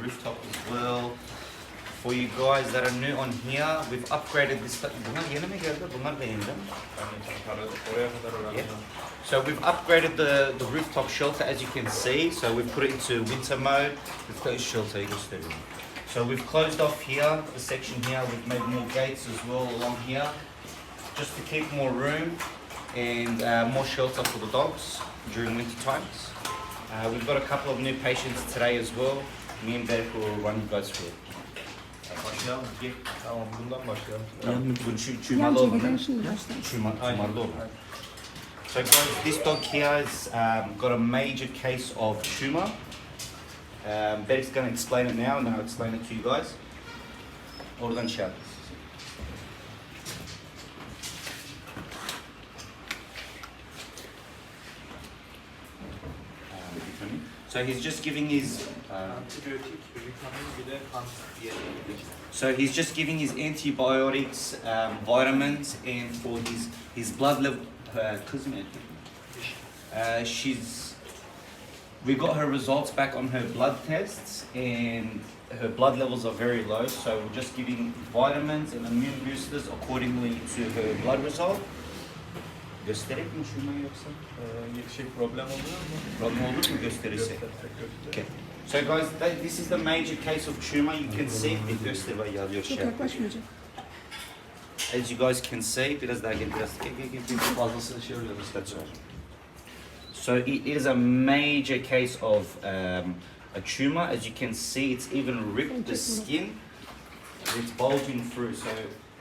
rooftop as well. For you guys that are new on here, we've upgraded this. Bunlar yeni mi geldi? Bunlar da yeni değil mi? Yeah. So we've upgraded the rooftop shelter, as you can see. So we've put it into winter mode. We've closed shelter. So we've closed off here, the section here. We've made more gates as well along here, just to keep more room and more shelter for the dogs during winter times. We've got a couple of new patients today as well. Me and Berk will run you guys through it. Başlayalım. Tamam, bundan başlayalım. Çumalı olan. Çumalı olan. So guys, this dog here has got a major case of tumour. Berk's going to explain it now and then I'll explain it to you guys. Oradan şey yap. So he's just giving his antibiotics, vitamins, and for his blood level. We got her results back on her blood tests, and her blood levels are very low. So we're just giving vitamins and immune boosters accordingly to her blood result. Gösterek mi şunu yoksa? Problem oluyor mu? Problem olur mu gösterirse? Okay. So guys, this is the major case of tumor. You can see bir göster ve yazıyor şey. As you guys can see, biraz daha gel, bir fazlasını şey oluyoruz. That's right. So it is a major case of a tumor. As you can see, it's even ripped the skin. It's bulging through. So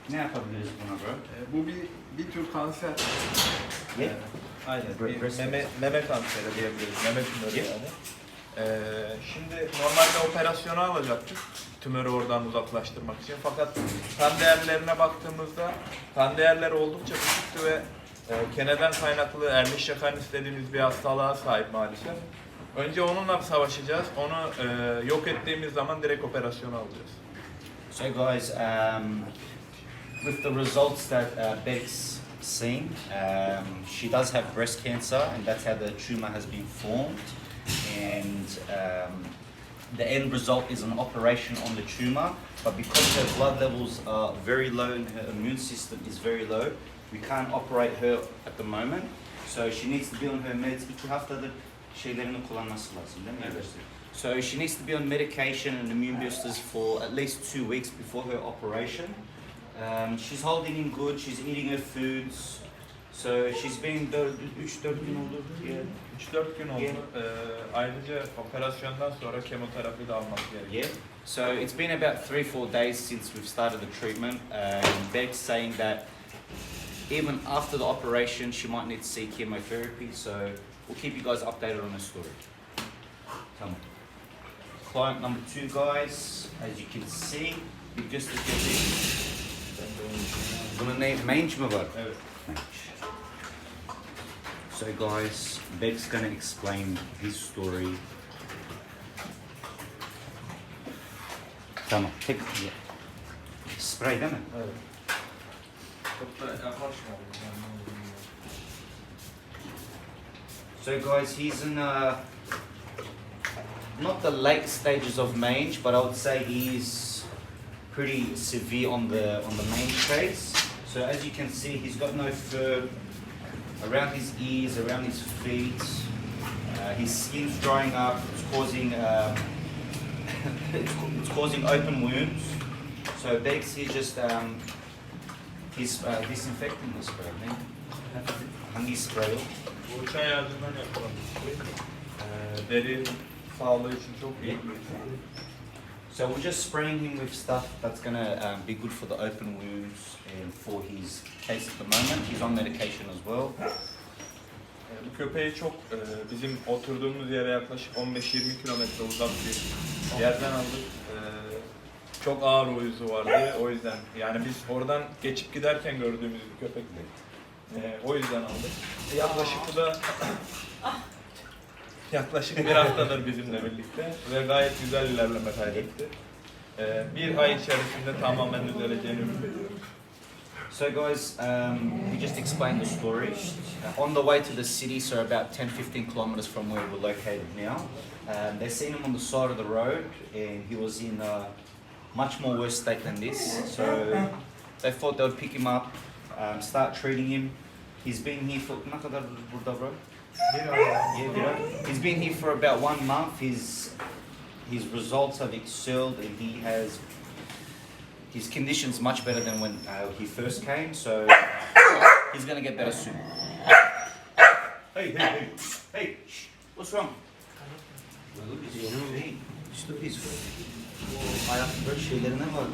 ne yapabiliriz buna bro? Bu bir tür kanser. Yeah. Aynen. Meme kanseri diyebiliriz. Meme tümörü yani. Şimdi normalde operasyonu alacaktık. Tümörü oradan uzaklaştırmak için. Fakat kan değerlerine baktığımızda kan değerleri oldukça düşüktü ve keneden kaynaklı Ehrlich-Schwann dediğimiz bir hastalığa sahip maalesef. Önce onunla savaşacağız. Onu yok ettiğimiz zaman direkt operasyonu alacağız. So guys, with the results that Berk's seen, she does have breast cancer, and that's how the tumor has been formed. And the end result is an operation on the tumor, but because her blood levels are very low and her immune system is very low, we can't operate her at the moment. So she needs to be on her meds. 2 haftadır şeylerini kullanması lazım, değil mi? Evet. So she needs to be on medication and immune boosters for at least 2 weeks before her operation. She's holding in good, she's eating her foods. So she's been 3-4 gün oldu. Yeah. 3-4 gün oldu. Yeah. Ayrıca operasyondan sonra kemoterapi de almak gerekiyor. Yeah. So it's been about 3-4 days since we've started the treatment. Berk's saying that even after the operation, she might need to see chemotherapy. So we'll keep you guys updated on her story. Tamam. Client number 2, guys. As you can see, we just bunun ne? Mange mi var? Evet. So guys, Berk's going to explain his story. Tamam. Tek spray değil mi? Evet. Çok da yaklaşma. So guys, he's in not the late stages of mange, but I would say he's pretty severe on the mange phase. So as you can see, he's got no fur around his ears, around his feet. His skin's drying up. It's causing it's causing open wounds. So Bex, he's just he's disinfecting the spray. Hangi spray? Bu çay ağacından yapılan bir şey. Deri sağlığı için çok iyi. So we're just spraying him with stuff that's gonna be good for the open wounds and for his case at the moment. He's on medication as well. Bu köpeği çok bizim oturduğumuz yere yaklaşık 15-20 kilometre uzak bir yerden aldık. Çok ağır uyuzu vardı. O yüzden yani biz oradan geçip giderken gördüğümüz bir köpekti. O yüzden aldık. Yaklaşık bu da yaklaşık 1 haftadır bizimle birlikte ve gayet güzel ilerleme kaydetti. 1 ay içerisinde tamamen düzeleceğini ümit ediyoruz. So guys, we just explained the story. On the way to the city, so about 10-15 kilometers from where we're located now, they seen him on the side of the road and he was in a much more worse state than this. So they thought they would pick him up, start treating him. He's been here for, ne kadar burada bro? He's been here for about 1 month. His results have excelled and his condition's much better than when he first came, so he's gonna get better soon. Hey, shh, what's wrong? Hey, look his ayakları şeylerine bak.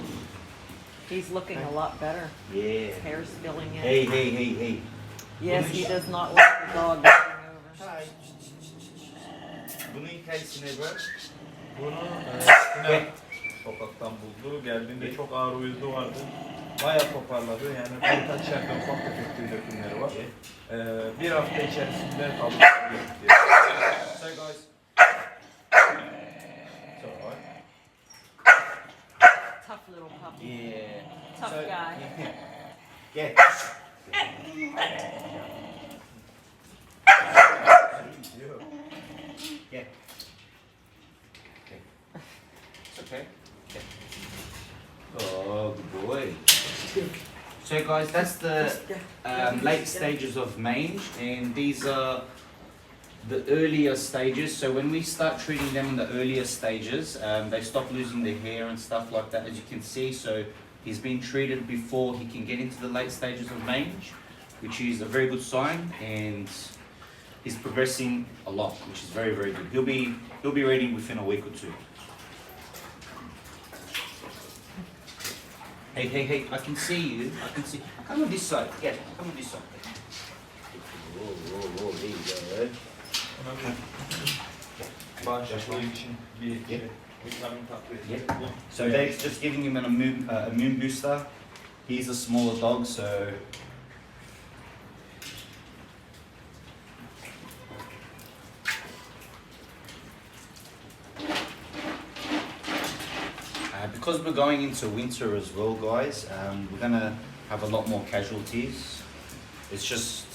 He's looking a lot better. Yeah. His hair's filling in. Hey. Yes, he does not like the dog looking over. Hi. Bunun hikayesi ne bro? Bunu sokaktan buldu. Geldiğinde çok ağır uyuzu vardı. Bayağı toparladı. Yani birkaç yerde ufak tefek tüy dökümleri var. Bir hafta içerisinde kavuştu. So guys. It's alright. Tough little puppy. Yeah. Tough guy. Yeah. Yeah. It's okay. Okay. Oh, good boy. So guys, that's the late stages of mange, and these are the earlier stages. So when we start treating them in the earlier stages, they stop losing their hair and stuff like that, as you can see. So he's been treated before he can get into the late stages of mange, which is a very good sign, and he's progressing a lot, which is very, very good. He'll be ready within a week or two. Hey, I can see you. I can see. Come on this side. Yeah, come on this side. Whoa, there you go. Bağışıklığı için bir vitamin takviye. So Dave's just giving him an immune booster. He's a smaller dog, so because we're going into winter as well, guys, we're gonna have a lot more casualties. It's just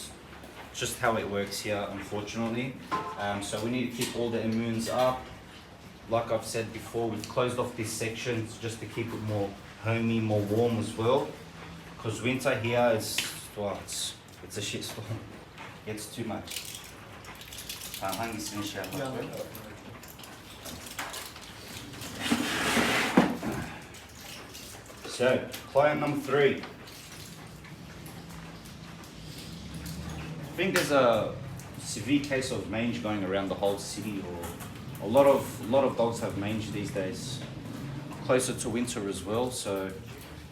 how it works here, unfortunately. So we need to keep all the immunes up. Like I've said before, we've closed off this section just to keep it more homey, more warm as well. Because winter here is, well, it's a shitstorm. It's too much. Hangisini şey yapmak böyle? So, client number 3. I think there's a severe case of mange going around the whole city, or a lot of dogs have mange these days. Closer to winter as well, so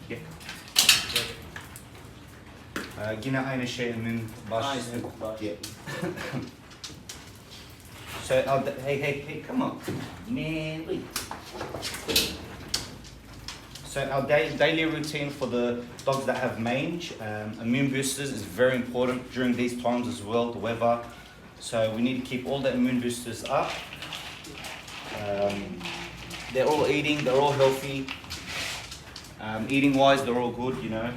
yeah. Yine aynı şeyin başlısın. Yeah. So, hey, come on, man, wait. So our daily routine for the dogs that have mange, immune boosters is very important during these times as well, the weather. So we need to keep all the immune boosters up. They're all eating, they're all healthy. Eating wise, they're all good, you know.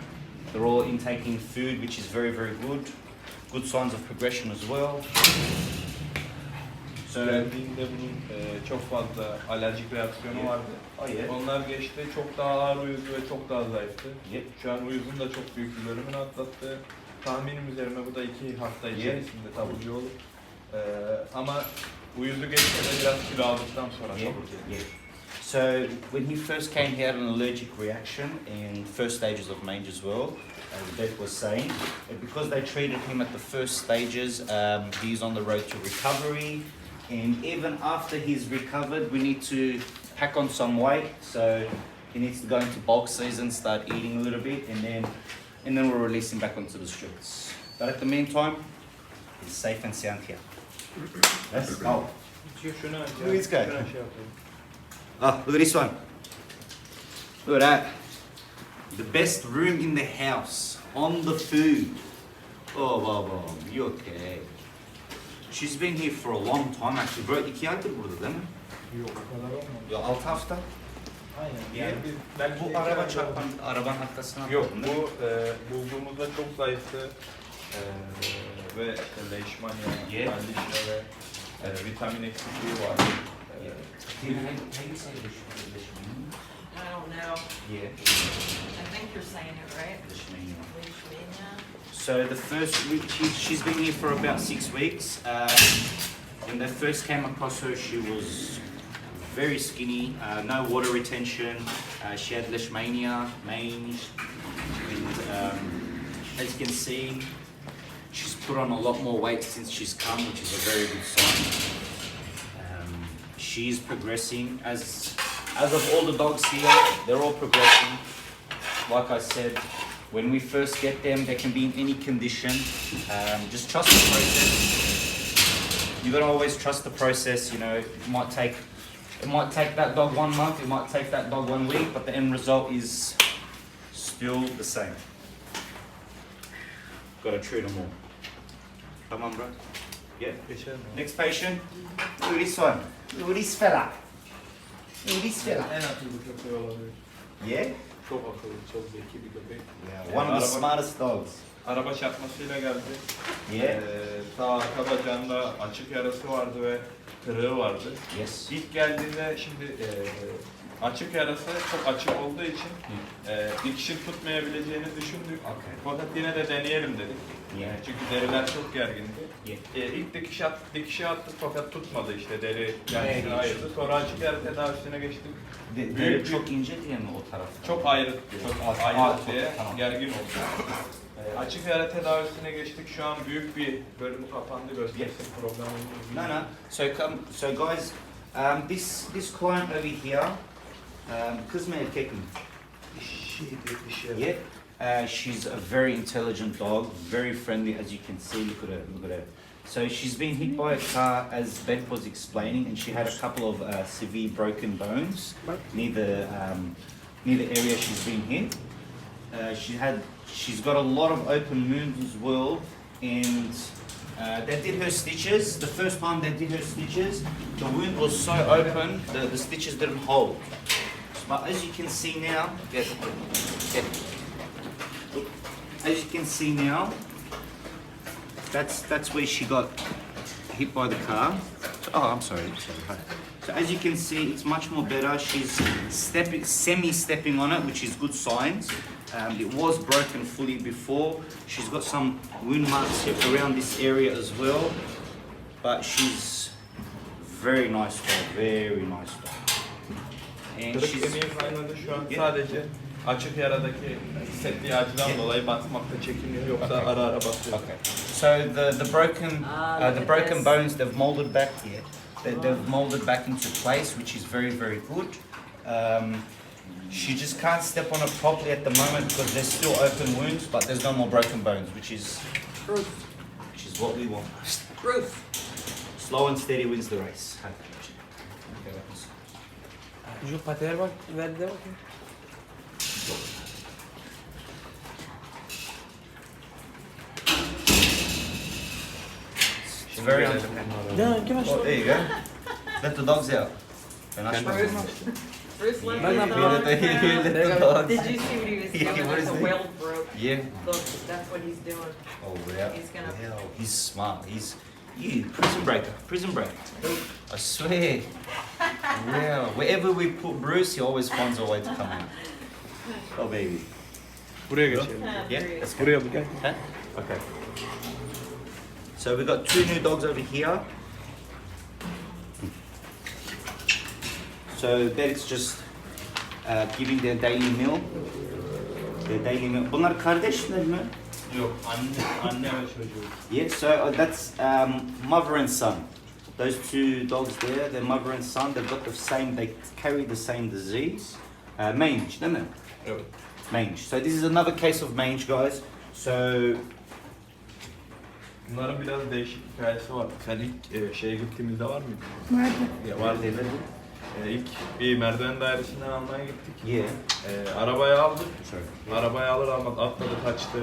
They're all intaking food, which is very, very good. Good signs of progression as well. So, Geldiğinde bunun çok fazla alerjik reaksiyonu vardı. Onlar geçti, çok daha ağır uyudu ve çok daha zayıftı. Şu an uyuzun da çok büyük bir bölümünü atlattı. Tahminim üzerine bu da 2 hafta içerisinde taburcu olur. Ama uyuzu geçti de biraz kilo aldıktan sonra taburcu olur. So when he first came, he had an allergic reaction in first stages of mange as well, as Beth was saying. And because they treated him at the first stages, he's on the road to recovery. And even after he's recovered, we need to pack on some weight. So he needs to go into bulk season, start eating a little bit, and then we'll release him back onto the streets. But at the meantime, he's safe and sound here. Let's go. Let's go. Oh, look at this one. Look at that. The best room in the house. On the food. Oh, wow, you okay? She's been here for a long time actually. Bro, 2 aydır burada değil mi? Yok, o kadar olmadı. Ya 6 hafta. Aynen. Yani belki bu iki araba ay çarpan oldu. arabanın arkasına Yok koydum, değil bu mi? bulduğumuzda çok zayıftı ve leishmania, Yeah. leishmania ve vitamin eksikliği var. Do you how you say leishmania? I don't know. Yeah, I think you're saying it right. leishmania. Leishmania. So the first week, she's been here for about 6 weeks. When they first came across her, she was very skinny, no water retention. She had leishmania, mange, and as you can see, she's put on a lot more weight since she's come, which is a very good sign. She's progressing as of all the dogs here, they're all progressing. Like I said, when we first get them, they can be in any condition. Just trust the process. You gotta always trust the process. You know, it might take that dog 1 month, it might take that dog 1 week, but the end result is still the same. Gotta treat them all. Come on, bro. Yeah. Geçelim. Next patient. Look at this one. Look at this fella. Look at this fella. En akıllı köpeği olabilir. Yeah. Çok akıllı, çok zeki bir köpek. One of the smartest dogs. Araba çarpmasıyla geldi. Yeah. Sağ arka bacağında açık yarası vardı ve kırığı vardı. Yes. İlk geldiğinde şimdi açık yarası çok açık olduğu için dikişin tutmayabileceğini düşündük. Okay. Fakat yine de deneyelim dedik. Yeah. Çünkü deriler çok gergindi. Yeah. İlk dikişi attık fakat tutmadı işte deri Yeah. kendisini ayırdı. Sonra açık yara tedavisine geçtik. Deri çok ince diye mi o tarafta? Çok ayrıt Çok ayrıt diye tamam. gergin oldu. Açık yara tedavisine geçtik. Şu an büyük bir bölümü kapandı. Göstersin problem No, no. So guys, this client over here, kız mı erkek mi? Yeah. She's a very intelligent dog, very friendly, as you can see. Look at her. Look at her. So she's been hit by a car, as Beth was explaining, and she had a couple of severe broken bones near the area she's been hit. She's got a lot of open wounds as well, and they did her stitches. The first time they did her stitches, the wound was so open, the stitches didn't hold. But as you can see now, as you can see now, that's where she got hit by the car. Oh, I'm sorry. So as you can see, it's much more better. She's semi-stepping on it, which is good signs. It was broken fully before. She's got some wound marks here around this area as well. But she's very nice dog, very nice dog. And Kırık she's kemiği kaynadı şu an sadece açık yaradaki hissettiği acıdan dolayı basmakta çekiniyor yoksa ara ara basıyor. okay. So the broken bones they've molded back here. They've molded back into place, which is very good. She just can't step on it properly at the moment because there's still open wounds, but there's no more broken bones, which is what we want. Roof. Slow and steady wins the race. Şu patiler bak, verdi de bakayım. It's very Gelelim independent. onlara. Ya kim açtı? Oh, there you go. Let the dogs out. Ben açmadım. Bruce let Ben the yapayım. dog Let the out. dogs. Did you see what he was Yeah, doing what with is the he? weld rope? Yeah. Look, that's what he's doing. Oh, yeah. He's gonna- Hell, he's smart. Prison breaker. Prison break. I swear. Yeah. Wherever we put Bruce, he always finds a way to come out. Oh, baby. Buraya geçelim. Yeah? Let's go. Buraya bu gel. Huh? Okay. So we've got 2 new dogs over here. So Beric's just giving their daily meal. Bunlar kardeşler mi? Yok anne ve çocuğu. Yeah, so that's mother and son. Those 2 dogs there, they're mother and son. They've got the same, they carry the same disease. Mange, değil mi? Evet. Mange. So this is another case of mange, guys. So Bunların biraz değişik hikayesi var. Sen ilk şeye gittiğimizde var mıydı? Vardı. Ya vardı. İlk bir merdiven dairesinden almaya gittik. yeah. Arabayı aldık. Sorry. Arabayı alır almaz atladı kaçtı.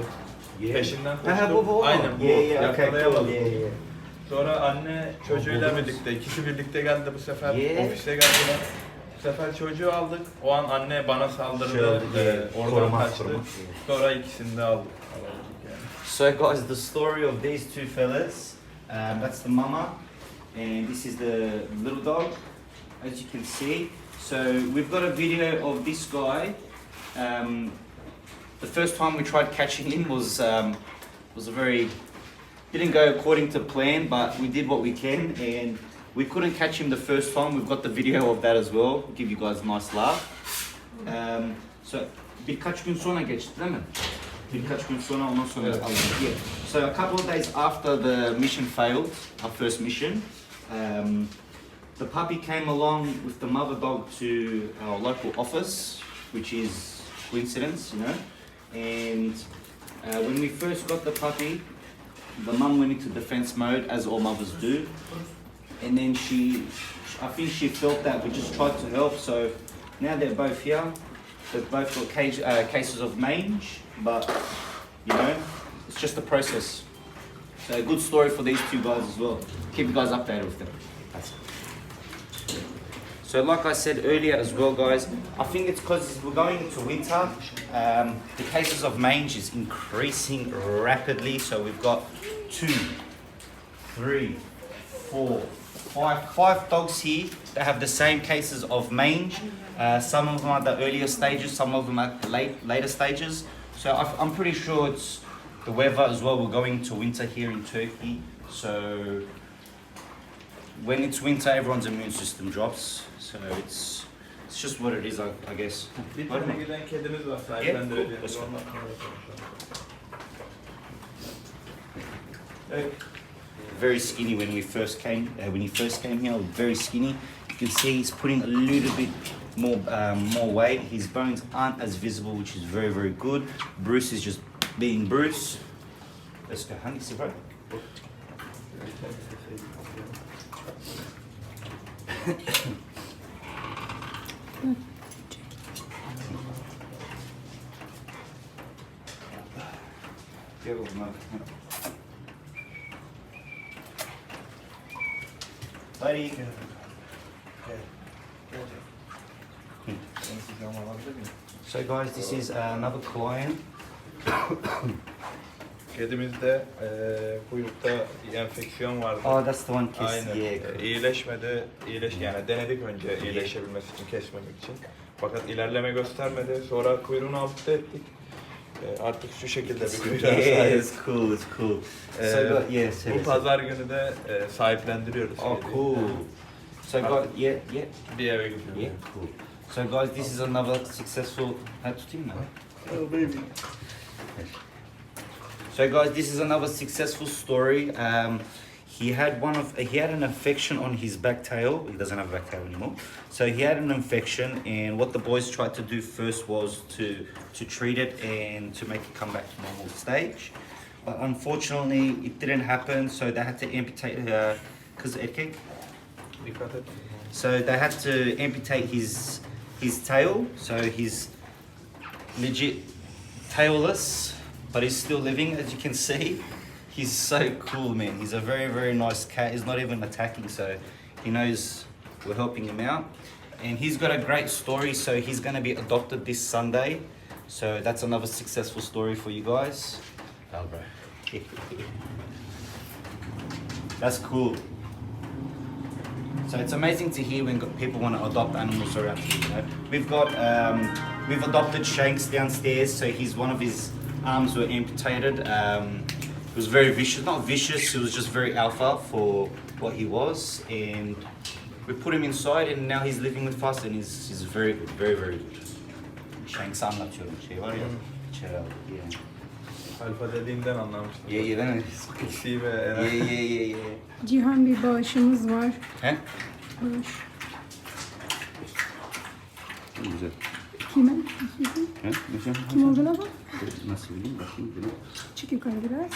Yeah. Peşinden Ha, koştuk. bu. Aynen bu. Yeah, okay, Yakalayamadık. cool. Yeah. Sonra anne çocuğuyla buldunuz. birlikte, ikisi birlikte geldi bu sefer. Yeah. Ofise geldiler. Bu sefer çocuğu aldık. O an anne bana saldırdı. Oradan koruma, kaçtı. koruma. Sonra ikisini de aldık. So guys, the story of these two fellas, that's the mama, and this is the little dog, as you can see. So we've got a video of this guy. The first time we tried catching him was didn't go according to plan, but we did what we can, and we couldn't catch him the first time. We've got the video of that as well. Give you guys a nice laugh. So birkaç gün sonra geçti değil mi? Birkaç gün sonra ondan sonra aldık. Yeah. So a couple of days after the mission failed, our first mission, the puppy came along with the mother dog to our local office, which is coincidence, you know. And when we first got the puppy, the mum went into defense mode, as all mothers do. And then I think she felt that we just tried to help. So now they're both here. They've both got cases of mange, but you know, it's just a process. So a good story for these two guys as well. Keep you guys updated with them. That's it. So like I said earlier as well, guys, I think it's because we're going into winter. The cases of mange is increasing rapidly. So we've got 2, 3, 4, 5 dogs here that have the same cases of mange. Some of them are at the earlier stages, some of them at later stages. So I'm pretty sure it's the weather as well. We're going to winter here in Turkey. So when it's winter, everyone's immune system drops. So it's just what it is, I guess. Bir tane giden kedimiz var sahiplendireceğimiz. Very skinny when he first came here, very skinny. You can see he's putting a little bit more weight. His bones aren't as visible, which is very, very good. Bruce is just being Bruce. Let's go, hangisi bro. Gel oğlum abi. Buddy. So guys, this is another client. Kedimizde kuyrukta enfeksiyon vardı. Oh, that's the one kiss. Aynen. Yeah. İyileşmedi. Yani denedik önce iyileşebilmesi için, kesmemek için. Fakat ilerleme göstermedi. Sonra kuyruğunu ampute ettik. Artık şu şekilde bir kuyruğa sahip. Yeah, it's cool, it's cool. So yes, bu pazar günü de sahiplendiriyoruz. Oh, cool. So guys, yeah. Bir eve gidiyoruz. Yeah, cool. So guys, this is another successful. Oh baby. So guys, this is another successful story. He had an infection on his back tail. He doesn't have a back tail anymore. So he had an infection, and what the boys tried to do first was to treat it and to make it come back to normal stage. But unfortunately, it didn't happen. So they had to amputate her because erkek. So they had to amputate his tail. So he's legit tailless, but he's still living, as you can see. He's so cool, man. He's a very, very nice cat. He's not even attacking, so he knows we're helping him out. And he's got a great story, so he's going to be adopted this Sunday. So that's another successful story for you guys. Oh, bro. That's cool. So it's amazing to hear when people want to adopt animals around here, you know. We've adopted Shanks downstairs, so one of his arms were amputated. He was very vicious, not vicious, he was just very alpha for what he was, and we put him inside and now he's living with us and he's very good, very, very good. Shanks anlatıyorum var ya, Alfa dediğimden anlamıştım. Yeah, değil mi? İkisi ve enerji. Yeah. Cihan bir bağışımız var. He? Bağış. Güzel. Kime? He? Kim olduğuna bak. Nasıl bileyim, bakayım. Çık yukarı biraz.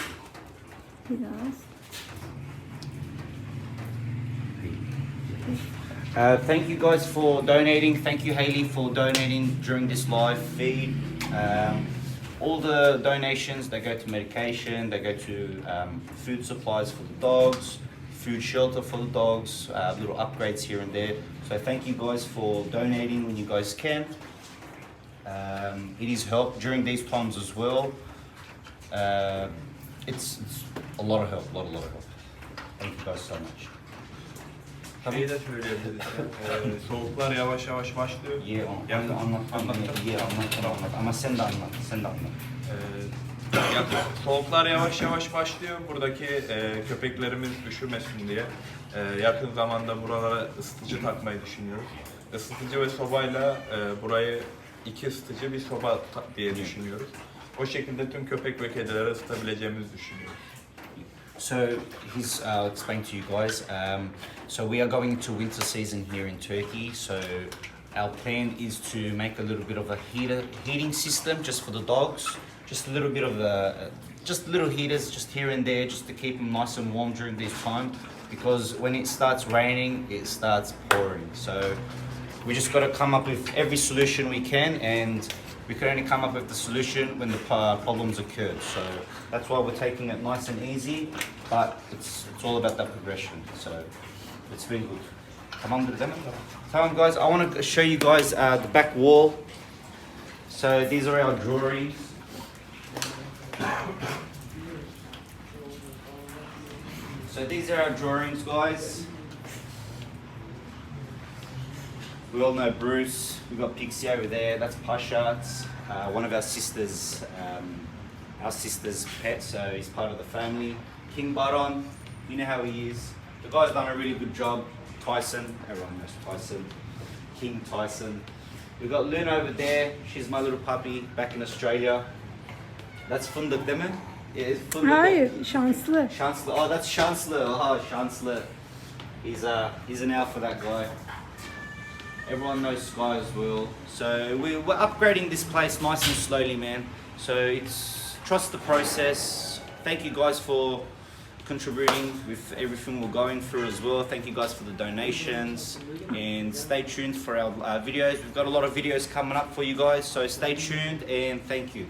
Biraz. Thank you guys for donating. Thank you, Hayley, for donating during this live feed. All the donations, they go to medication, they go to food supplies for the dogs, food, shelter for the dogs, little upgrades here and there. So thank you guys for donating when you guys can. It is help during these times as well. It's a lot of help, a lot of help. Thank you guys so much. Şeyi de söyleyebiliriz. Soğuklar yavaş yavaş başlıyor. Anlat. Ama sen de anlat. Soğuklar yavaş yavaş başlıyor. Buradaki köpeklerimiz üşümesin diye yakın zamanda buralara ısıtıcı takmayı düşünüyoruz. Isıtıcı ve sobayla burayı 2 ısıtıcı bir soba diye düşünüyoruz. O şekilde tüm köpek ve kedileri ısıtabileceğimizi düşünüyoruz. So I'll explain to you guys. So we are going into winter season here in Turkey. So our plan is to make a little bit of a heating system just for the dogs. Just a little bit of just little heaters just here and there just to keep them nice and warm during this time. Because when it starts raining, it starts pouring. So we just got to come up with every solution we can, and we can only come up with the solution when the problems occurred. So that's why we're taking it nice and easy, but it's all about that progression. So it's been good. Tamam guys, I want to show you guys the back wall. So these are our drawings. So these are our drawings, guys. We all know Bruce. We've got Pixie over there. That's Pasha. It's one of our sister's pet, so he's part of the family. King Baron, you know how he is. The guy's done a really good job. Tyson, everyone knows Tyson. King Tyson. We've got Luna over there. She's my little puppy back in Australia. That's Fındık, değil mi? Yeah, it's Fındık. Hayır, şanslı. Chancellor. Oh, that's Chancellor. Oh, Chancellor. He's an out for that guy. Everyone knows Sky as well. So we're upgrading this place nice and slowly, man. So trust the process. Thank you guys for contributing with everything we're going through as well. Thank you guys for the donations, and stay tuned for our videos. We've got a lot of videos coming up for you guys, so stay tuned and thank you.